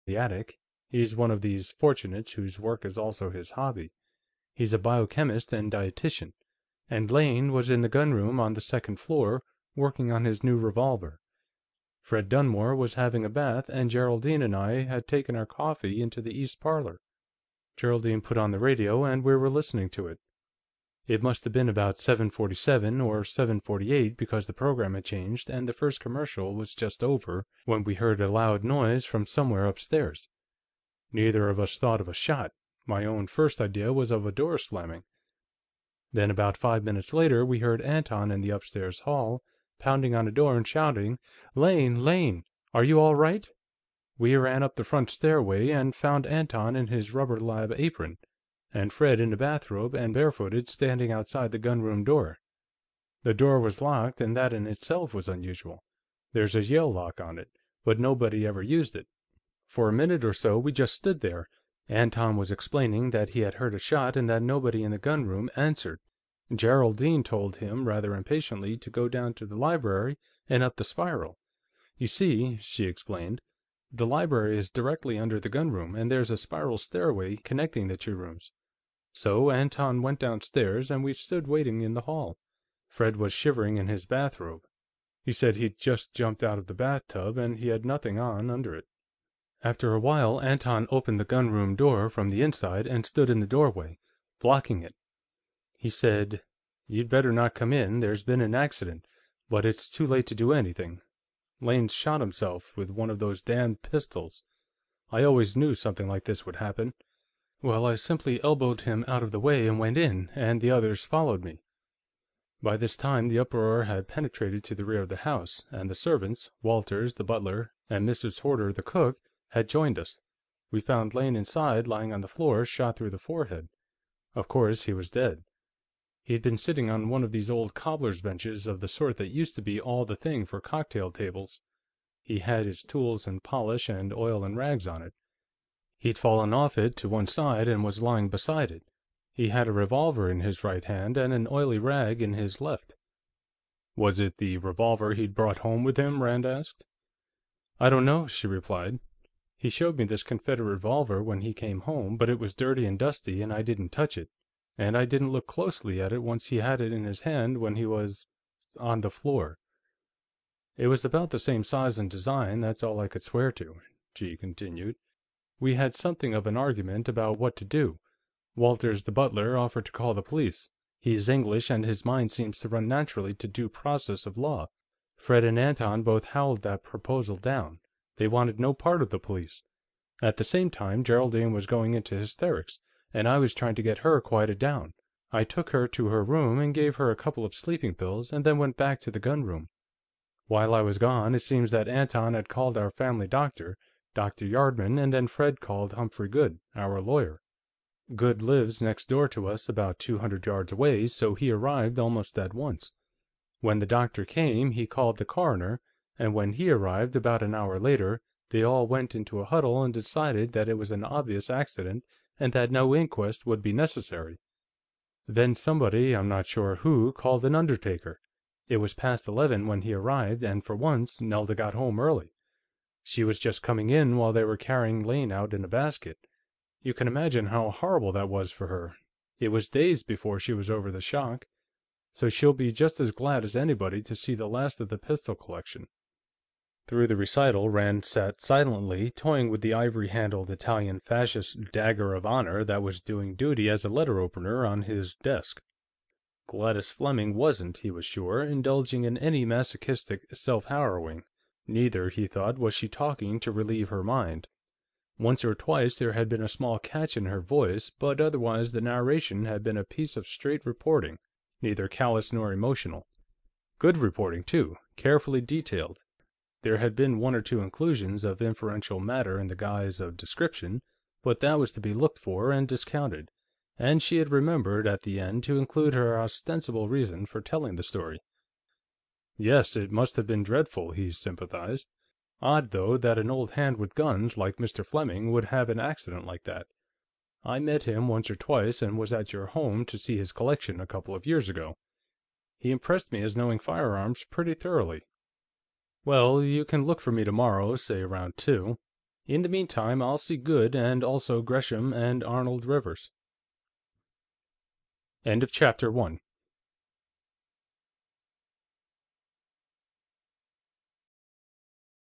the attic. He's one of these fortunates whose work is also his hobby. He's a biochemist and dietitian. And Lane was in the gunroom on the second floor, working on his new revolver. Fred Dunmore was having a bath, and Geraldine and I had taken our coffee into the east parlor. Geraldine put on the radio, and we were listening to it. It must have been about 7:47 or 7:48, because the program had changed, and the first commercial was just over when we heard a loud noise from somewhere upstairs. Neither of us thought of a shot. My own first idea was of a door slamming. Then about 5 minutes later, we heard Anton in the upstairs hall, pounding on a door and shouting, "Lane, Lane, are you all right?" We ran up the front stairway and found Anton in his rubber lab apron, and Fred in a bathrobe and barefooted standing outside the gunroom door. The door was locked, and that in itself was unusual. There's a Yale lock on it, but nobody ever used it. For a minute or so, we just stood there. Anton was explaining that he had heard a shot and that nobody in the gunroom answered. Geraldine told him, rather impatiently, to go down to the library and up the spiral. "You see," she explained, "the library is directly under the gunroom, and there's a spiral stairway connecting the two rooms." So Anton went downstairs, and we stood waiting in the hall. Fred was shivering in his bathrobe. He said he'd just jumped out of the bathtub, and he had nothing on under it. After a while, Anton opened the gunroom door from the inside and stood in the doorway, blocking it. He said, "You'd better not come in. There's been an accident, but it's too late to do anything. Lane's shot himself with one of those damned pistols. I always knew something like this would happen." Well, I simply elbowed him out of the way and went in, and the others followed me. By this time, the uproar had penetrated to the rear of the house, and the servants, Walters, the butler, and Mrs. Horder, the cook, had joined us. We found Lane inside, lying on the floor, shot through the forehead. Of course, he was dead. He'd been sitting on one of these old cobbler's benches of the sort that used to be all the thing for cocktail tables. He had his tools and polish and oil and rags on it. He'd fallen off it to one side and was lying beside it. He had a revolver in his right hand and an oily rag in his left. "Was it the revolver he'd brought home with him?" Rand asked. "I don't know," she replied. "He showed me this Confederate revolver when he came home, but it was dirty and dusty, and I didn't touch it. And I didn't look closely at it once he had it in his hand when he was on the floor. It was about the same size and design, that's all I could swear to," she continued. "We had something of an argument about what to do. Walters, the butler, offered to call the police. He's English, and his mind seems to run naturally to due process of law. Fred and Anton both howled that proposal down. They wanted no part of the police. At the same time, Geraldine was going into hysterics, and I was trying to get her quieted down. I took her to her room and gave her a couple of sleeping pills, and then went back to the gunroom. While I was gone, it seems that Anton had called our family doctor, Dr. Yardman, and then Fred called Humphrey Goode, our lawyer. Goode lives next door to us, about 200 yards away, so he arrived almost at once. When the doctor came, he called the coroner, and when he arrived about an hour later, they all went into a huddle and decided that it was an obvious accident and that no inquest would be necessary. Then somebody, I'm not sure who, called an undertaker. It was past 11 when he arrived, and for once, Nelda got home early. She was just coming in while they were carrying Lane out in a basket. You can imagine how horrible that was for her. It was days before she was over the shock, so she'll be just as glad as anybody to see the last of the pistol collection." Through the recital, Rand sat silently, toying with the ivory-handled Italian fascist dagger of honor that was doing duty as a letter opener on his desk. Gladys Fleming wasn't, he was sure, indulging in any masochistic self-harrowing. Neither, he thought, was she talking to relieve her mind. Once or twice there had been a small catch in her voice, but otherwise the narration had been a piece of straight reporting, neither callous nor emotional. Good reporting, too, carefully detailed. There had been one or two inclusions of inferential matter in the guise of description, but that was to be looked for and discounted, and she had remembered at the end to include her ostensible reason for telling the story. Yes, it must have been dreadful, he sympathized. Odd, though, that an old hand with guns like Mr. Fleming would have an accident like that. I met him once or twice and was at your home to see his collection a couple of years ago. He impressed me as knowing firearms pretty thoroughly. Well, you can look for me tomorrow, say around 2. In the meantime, I'll see Goode, and also Gresham and Arnold Rivers." End of Chapter 1.